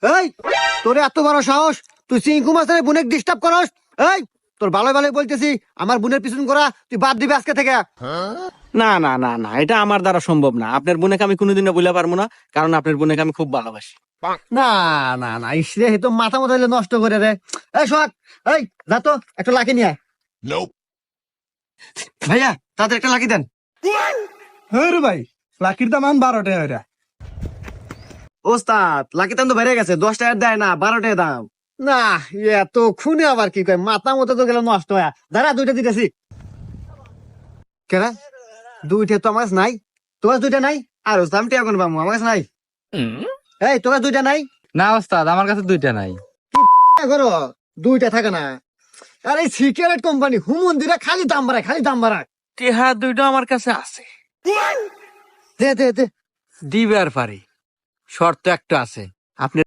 এই তোর এত বড় সাহস, তুই চিঙ্কু মাস্টারের বোনের ডিস্টার্ব করস? এই তোর ভালো ভালো বলতেছি, আমার বোনের পিছন করা তুই বাদ দিবি আজকে থেকে। না না না না, এটা আমার দ্বারা সম্ভব না। আপনার বোনকে আমি কোনোদিনও বলে পারবো না, কারণ আপনার বোনকে আমি খুব ভালোবাসি। না না না, ইসরে তো মাথা মতো নষ্ট করে রে। এই সোহাগ, এই যা তো একটা লাকি নিয়ে আয়। ভাইয়া তাদের একটা লাকি দেন। হ্যাঁ রে ভাই, লাকির দাম 12 টাকা। ওস্তাদ লাকি দাম তো বেড়ে গেছে, 10 টাকার দেয় না, 12 টাকা দাম। না এত খুনে আবার কি কয়, মাথা মতো তো গেল নষ্ট হয়ে। দাঁড়া দুইটা দিতেছি। কেনা দুইটা তো আমার কাছে নাই, তোমার দুইটা নাই? আর ওস্তাদ আমি টিয়া কোন পাবো, আমার কাছে নাই। এই তোমার দুইটা নাই? না ওস্তাদ, আমার কাছে 2টা নাই। করো দুইটা থাকে না। আরে সিগারেট কোম্পানি হুমন্দিরা খালি দাম বাড়ায়, খালি দাম বাড়ায়। টেহা 2টা আমার কাছে আছে, দে দে দে। দিবে আর পারি। শর্ত একটা আছে, আপনি